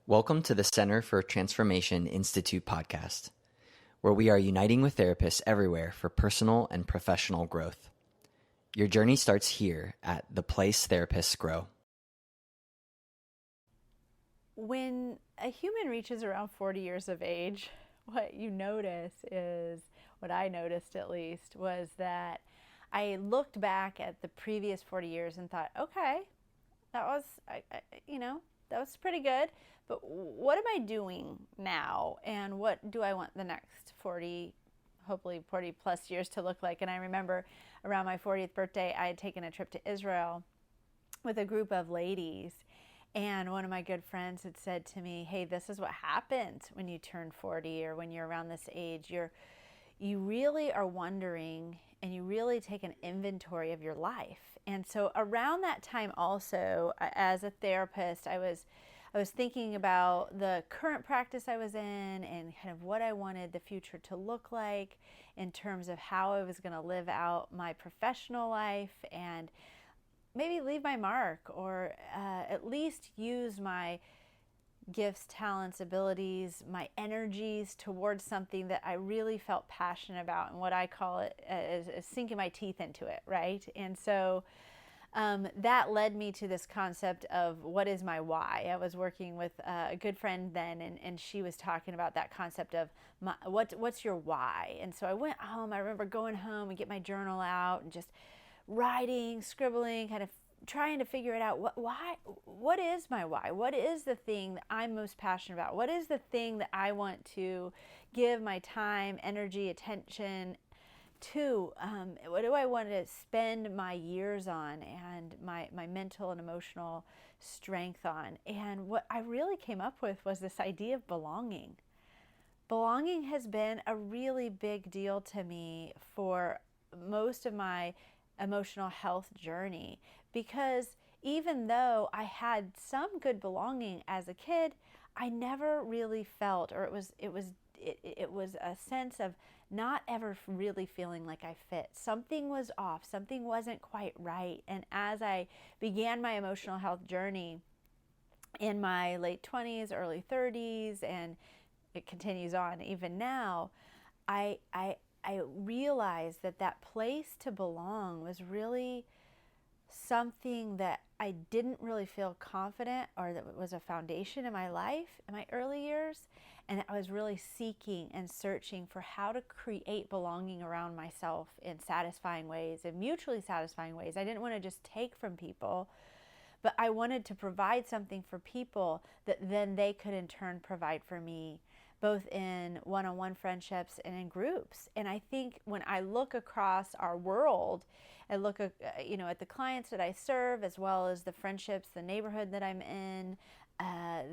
Welcome to the Center for Transformation Institute podcast, where we are uniting with therapists everywhere for personal and professional growth. Your journey starts here at the place therapists grow. When a human reaches around 40 years of age, what you notice is, what I noticed at least, was that I looked back at the previous 40 years and thought, okay, that was, that was pretty good. But what am I doing now? And what do I want the next 40, hopefully 40 plus years to look like? And I remember around my 40th birthday, I had taken a trip to Israel with a group of ladies. And one of my good friends had said to me, hey, this is what happens when you turn 40 or when you're around this age. You really are wondering and you really take an inventory of your life. And so around that time also, as a therapist, I was thinking about the current practice I was in and kind of what I wanted the future to look like in terms of how I was going to live out my professional life and maybe leave my mark or at least use my gifts, talents, abilities, my energies towards something that I really felt passionate about, and what I call it is sinking my teeth into it, right? And so that led me to this concept of what is my why. I was working with a good friend then, and she was talking about that concept of what's your why. And so I went home. I remember going home and get my journal out and just writing, scribbling, kind of trying to figure it out. What is my why? What is the thing that I'm most passionate about? What is the thing that I want to give my time, energy, attention to? What do I want to spend my years on and my mental and emotional strength on? And what I really came up with was this idea of belonging. Belonging has been a really big deal to me for most of my emotional health journey, because even though I had some good belonging as a kid, I never really felt, or it was a sense of not ever really feeling like I fit. Something was off, something wasn't quite right. And as I began my emotional health journey in my late 20s, early 30s, and it continues on even now, I realized that place to belong was really something that I didn't really feel confident, or that was a foundation in my life in my early years, and that I was really seeking and searching for how to create belonging around myself in satisfying ways, in mutually satisfying ways. I didn't want to just take from people, but I wanted to provide something for people that then they could in turn provide for me, both in one-on-one friendships and in groups. And I think when I look across our world, I look at, at the clients that I serve, as well as the friendships, the neighborhood that I'm in,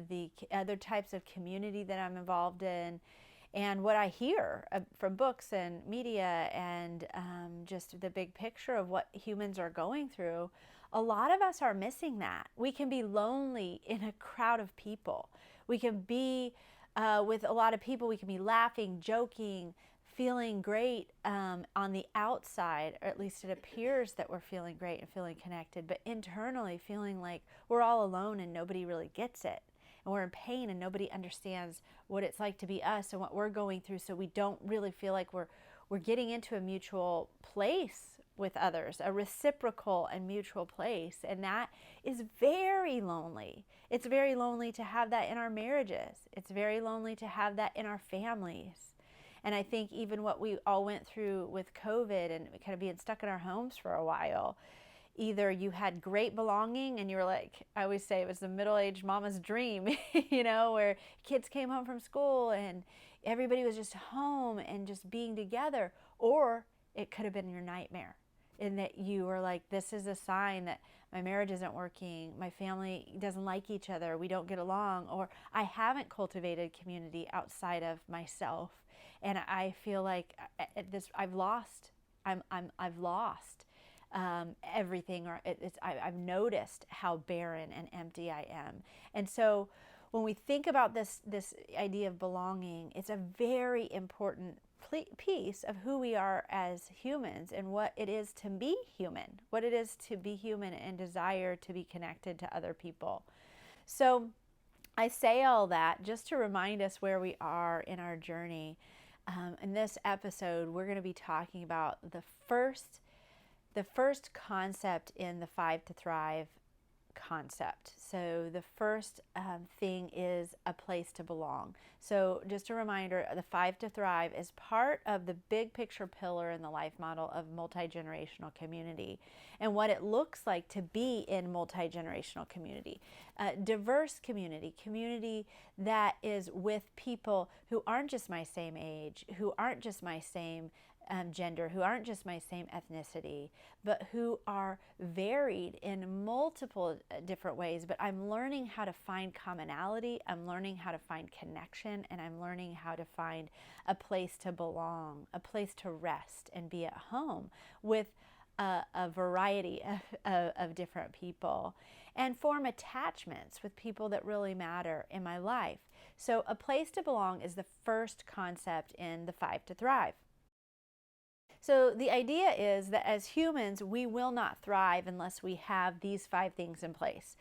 the other types of community that I'm involved in, and what I hear from books and media, and just the big picture of what humans are going through, a lot of us are missing that. We can be lonely in a crowd of people. We can be with a lot of people. We can be laughing, joking, feeling great on the outside, or at least it appears that we're feeling great and feeling connected, but internally feeling like we're all alone and nobody really gets it. And we're in pain and nobody understands what it's like to be us and what we're going through, so we don't really feel like we're getting into a mutual place with others, a reciprocal and mutual place. And that is very lonely. It's very lonely to have that in our marriages. It's very lonely to have that in our families. And I think even what we all went through with COVID and kind of being stuck in our homes for a while, either you had great belonging and you were like, I always say it was the middle-aged mama's dream, where kids came home from school and everybody was just home and just being together, or it could have been your nightmare, in that you were like, this is a sign that my marriage isn't working, my family doesn't like each other, we don't get along, or I haven't cultivated community outside of myself, and I feel like I've lost everything, or I've noticed how barren and empty I am. And so when we think about this idea of belonging, it's a very important piece of who we are as humans and what it is to be human and desire to be connected to other people. So I say all that just to remind us where we are in our journey. In this episode, we're going to be talking about the first concept in the 5 to Thrive concept. So the first thing is a place to belong. So just a reminder, the 5 to Thrive is part of the big picture pillar in the life model of multi-generational community and what it looks like to be in multi-generational community. Diverse community that is with people who aren't just my same age, who aren't just my same gender, who aren't just my same ethnicity, but who are varied in multiple different ways. But I'm learning how to find commonality, I'm learning how to find connection, and I'm learning how to find a place to belong, a place to rest and be at home with a variety of different people, and form attachments with people that really matter in my life. So a place to belong is the first concept in the 5 to Thrive. So the idea is that as humans, we will not thrive unless we have these 5 things in place.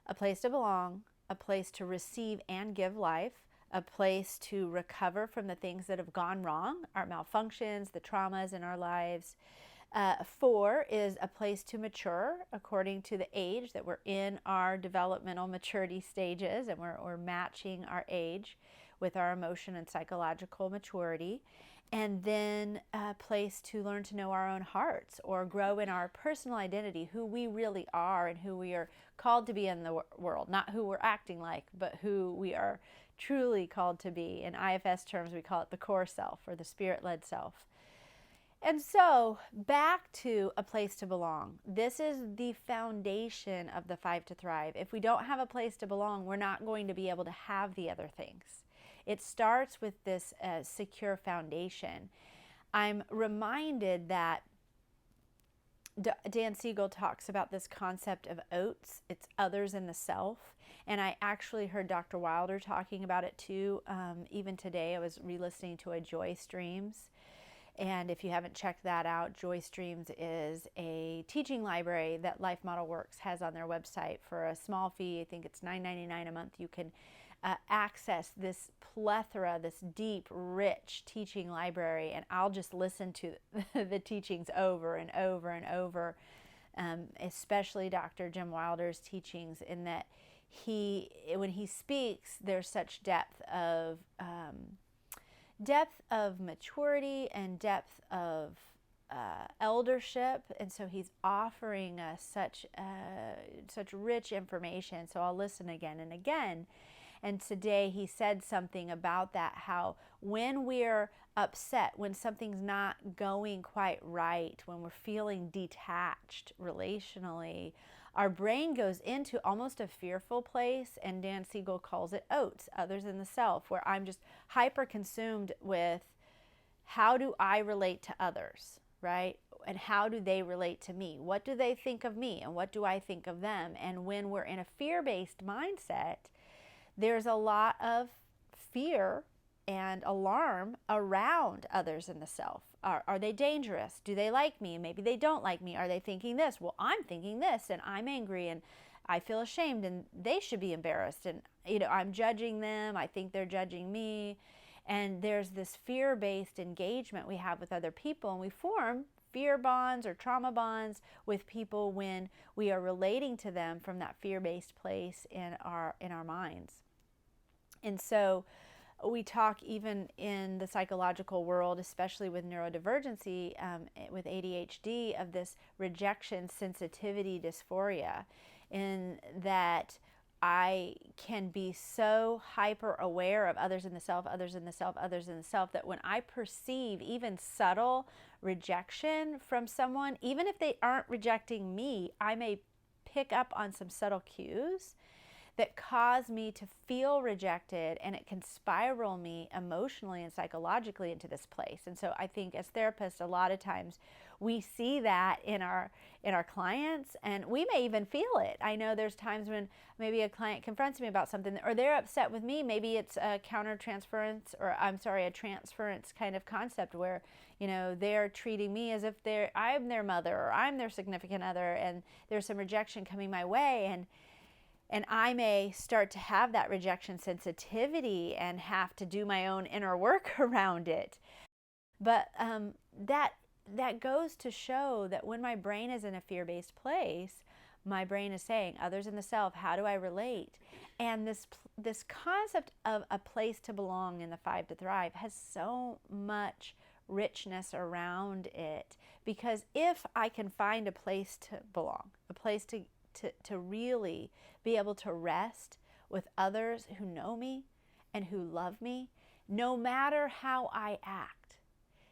A place to belong, a place to receive and give life, a place to recover from the things that have gone wrong, our malfunctions, the traumas in our lives. 4 is a place to mature according to the age that we're in our developmental maturity stages, and we're matching our age with our emotion and psychological maturity. And then a place to learn to know our own hearts or grow in our personal identity, who we really are and who we are called to be in the world. Not who we're acting like, but who we are truly called to be. In IFS terms, we call it the core self or the spirit-led self. And so back to a place to belong. This is the foundation of the 5 to Thrive. If we don't have a place to belong, we're not going to be able to have the other things. It starts with this secure foundation. I'm reminded that Dan Siegel talks about this concept of oats. It's others in the self. And I actually heard Dr. Wilder talking about it too. Even today, I was re-listening to a Joy Streams. And if you haven't checked that out, Joy Streams is a teaching library that Life Model Works has on their website for a small fee. I think it's $9.99 a month. You can access this plethora, this deep, rich teaching library, and I'll just listen to the teachings over and over and over, especially Dr. Jim Wilder's teachings, in that when he speaks, there's such depth of maturity and depth of eldership, and so he's offering us such rich information. So I'll listen again and again. And today he said something about that, how when we're upset, when something's not going quite right, when we're feeling detached relationally, our brain goes into almost a fearful place, and Dan Siegel calls it oats, others in the self, where I'm just hyper consumed with how do I relate to others, right? And how do they relate to me? What do they think of me? And what do I think of them? And when we're in a fear-based mindset, there's a lot of fear and alarm around others in the self. Are they dangerous? Do they like me? Maybe they don't like me. Are they thinking this? Well, I'm thinking this, and I'm angry, and I feel ashamed, and they should be embarrassed. And, I'm judging them. I think they're judging me. And there's this fear-based engagement we have with other people, and we form fear bonds or trauma bonds with people when we are relating to them from that fear-based place in our minds. And so we talk even in the psychological world, especially with neurodivergency, with ADHD, of this rejection sensitivity dysphoria, in that I can be so hyper aware of others in the self, others in the self, others in the self, that when I perceive even subtle rejection from someone, even if they aren't rejecting me, I may pick up on some subtle cues that cause me to feel rejected, and it can spiral me emotionally and psychologically into this place. And so I think as therapists, a lot of times we see that in our clients, and we may even feel it. I know there's times when maybe a client confronts me about something, or they're upset with me. Maybe it's a countertransference, or a transference kind of concept where, they're treating me as if I'm their mother or I'm their significant other, and there's some rejection coming my way. And And I may start to have that rejection sensitivity and have to do my own inner work around it. But that goes to show that when my brain is in a fear-based place, my brain is saying, others in the self, how do I relate? And this concept of a place to belong in the 5 to Thrive has so much richness around it, because if I can find a place to belong, a place to really be able to rest with others who know me and who love me, no matter how I act.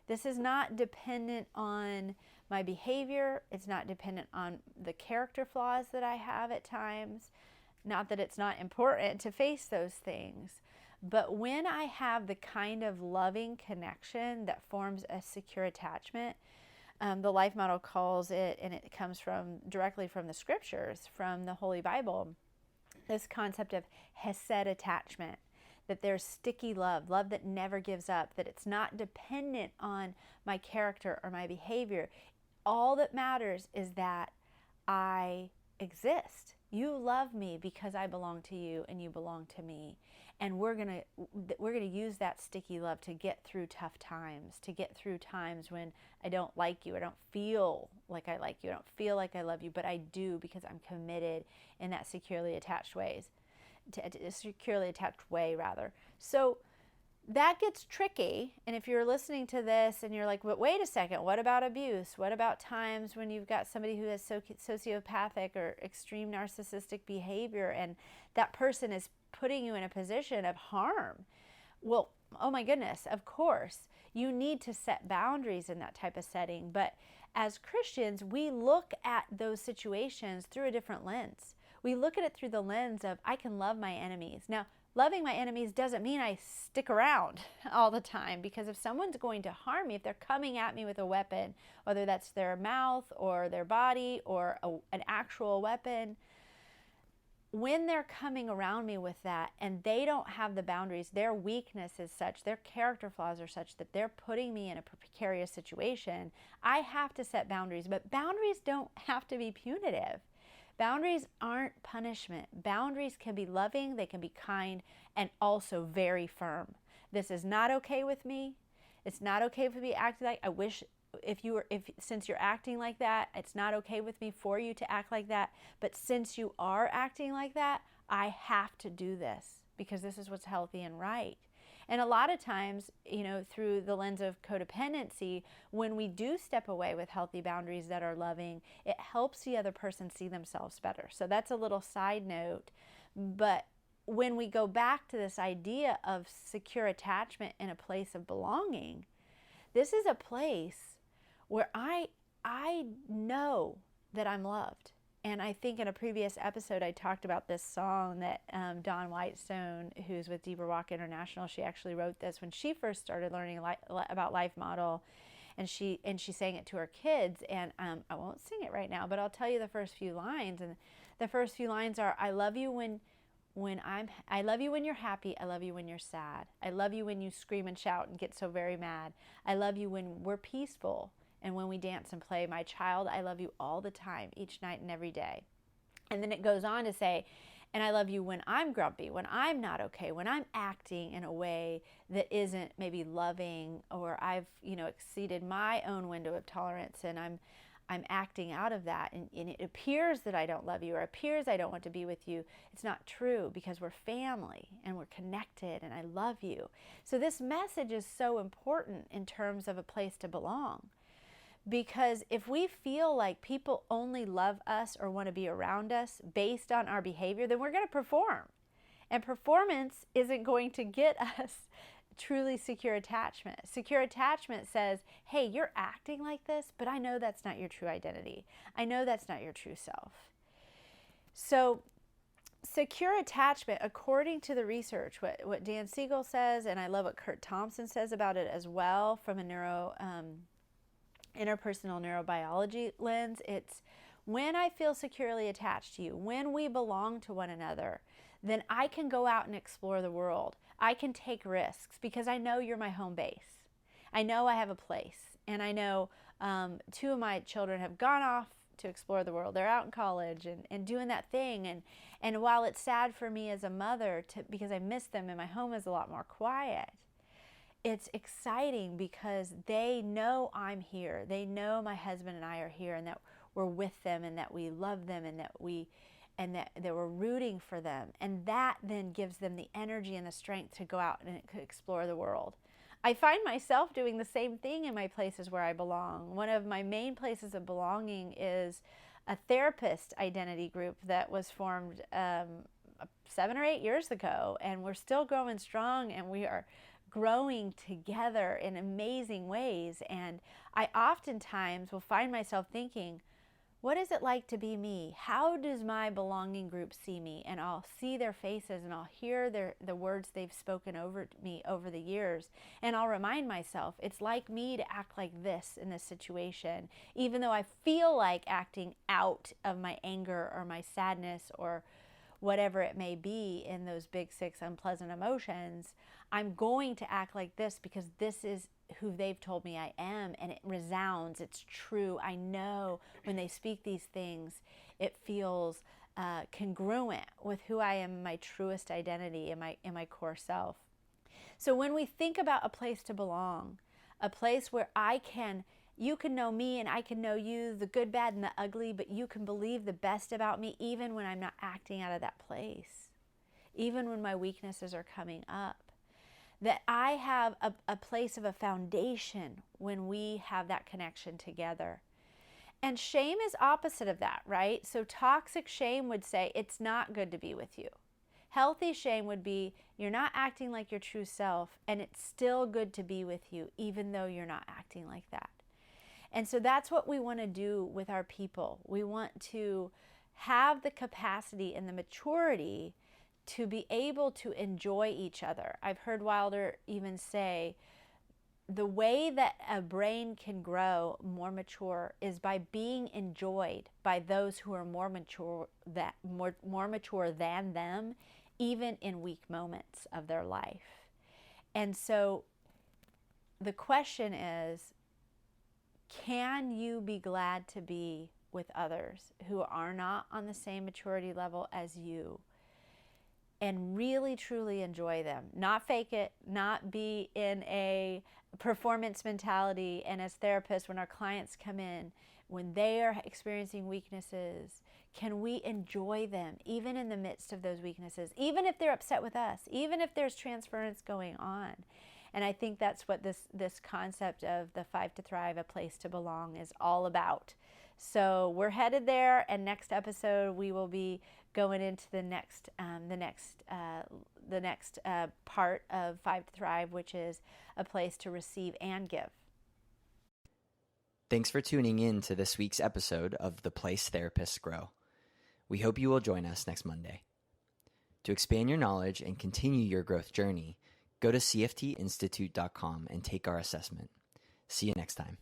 This is not dependent on my behavior. It's not dependent on the character flaws that I have at times. Not that it's not important to face those things. But when I have the kind of loving connection that forms a secure attachment, the Life Model calls it, and it comes directly from the scriptures, from the Holy Bible, this concept of Hesed attachment, that there's sticky love that never gives up, that it's not dependent on my character or my behavior. All that matters is that I exist. You love me because I belong to you and you belong to me. And we're gonna use that sticky love to get through tough times, to get through times when I don't like you, I don't feel like I like you, I don't feel like I love you, but I do, because I'm committed in that securely attached way. So that gets tricky. And if you're listening to this and you're like, but wait a second, what about abuse? What about times when you've got somebody who has sociopathic or extreme narcissistic behavior, and that person is putting you in a position of harm? Well, oh my goodness, of course, you need to set boundaries in that type of setting. But as Christians, we look at those situations through a different lens. We look at it through the lens of, I can love my enemies. Now, loving my enemies doesn't mean I stick around all the time, because if someone's going to harm me, if they're coming at me with a weapon, whether that's their mouth or their body or an actual weapon, when they're coming around me with that and they don't have the boundaries, their weakness is such, their character flaws are such that they're putting me in a precarious situation, I have to set boundaries. But boundaries don't have to be punitive. Boundaries aren't punishment. Boundaries can be loving, they can be kind, and also very firm. This is not okay with me. It's not okay for me to act like, I wish since you're acting like that, it's not okay with me for you to act like that. But since you are acting like that, I have to do this because this is what's healthy and right. And a lot of times, through the lens of codependency, when we do step away with healthy boundaries that are loving, it helps the other person see themselves better. So that's a little side note. But when we go back to this idea of secure attachment in a place of belonging, this is a place where I know that I'm loved. And I think in a previous episode, I talked about this song that Dawn Whitestone, who's with Deeper Walk International, she actually wrote this when she first started learning about Life Model, and she sang it to her kids. And I won't sing it right now, but I'll tell you the first few lines. And the first few lines are, I love you when you're happy. I love you when you're sad. I love you when you scream and shout and get so very mad. I love you when we're peaceful and when we dance and play. My child, I love you all the time, each night and every day. And then it goes on to say, and I love you when I'm grumpy, when I'm not okay, when I'm acting in a way that isn't maybe loving, or I've, exceeded my own window of tolerance and I'm acting out of that, and it appears that I don't love you, or appears I don't want to be with you. It's not true, because we're family and we're connected and I love you. So this message is so important in terms of a place to belong. Because if we feel like people only love us or want to be around us based on our behavior, then we're going to perform. And performance isn't going to get us truly secure attachment. Secure attachment says, hey, you're acting like this, but I know that's not your true identity. I know that's not your true self. So secure attachment, according to the research, what Dan Siegel says, and I love what Kurt Thompson says about it as well from a interpersonal neurobiology lens, it's when I feel securely attached to you, when we belong to one another, then I can go out and explore the world. I can take risks because I know you're my home base. I know I have a place, and I know 2 of my children have gone off to explore the world. They're out in college and doing that thing. And while it's sad for me as a mother because I miss them and my home is a lot more quiet, it's exciting because they know I'm here. They know my husband and I are here and that we're with them and that we love them and that we're rooting for them. And that then gives them the energy and the strength to go out and explore the world. I find myself doing the same thing in my places where I belong. One of my main places of belonging is a therapist identity group that was formed 7 or 8 years ago, and we're still growing strong, and we are growing together in amazing ways. And I oftentimes will find myself thinking, what is it like to be me? How does my belonging group see me? And I'll see their faces and I'll hear the words they've spoken over me over the years. And I'll remind myself, it's like me to act like this in this situation, even though I feel like acting out of my anger or my sadness or whatever it may be in those big 6 unpleasant emotions. I'm going to act like this because this is who they've told me I am, and it resounds. It's true. I know when they speak these things, it feels congruent with who I am, my truest identity, in my core self. So when we think about a place to belong, a place where you can know me and I can know you, the good, bad, and the ugly, but you can believe the best about me even when I'm not acting out of that place, even when my weaknesses are coming up. That I have a place of a foundation when we have that connection together. And shame is opposite of that, right? So toxic shame would say it's not good to be with you. Healthy shame would be you're not acting like your true self, and it's still good to be with you even though you're not acting like that. And so that's what we want to do with our people. We want to have the capacity and the maturity to be able to enjoy each other. I've heard Wilder even say, the way that a brain can grow more mature is by being enjoyed by those who are more mature than them, even in weak moments of their life. And so the question is, can you be glad to be with others who are not on the same maturity level as you, and really truly enjoy them? Not fake it, not be in a performance mentality. And as therapists, when our clients come in, when they are experiencing weaknesses, can we enjoy them even in the midst of those weaknesses, even if they're upset with us, even if there's transference going on? And I think that's what this concept of the 5 to Thrive, a place to belong, is all about. So we're headed there, and next episode we will be going into the next part of 5 to Thrive, which is a place to receive and give. Thanks for tuning in to this week's episode of The Place Therapists Grow. We hope you will join us next Monday. To expand your knowledge and continue your growth journey, go to cftinstitute.com and take our assessment. See you next time.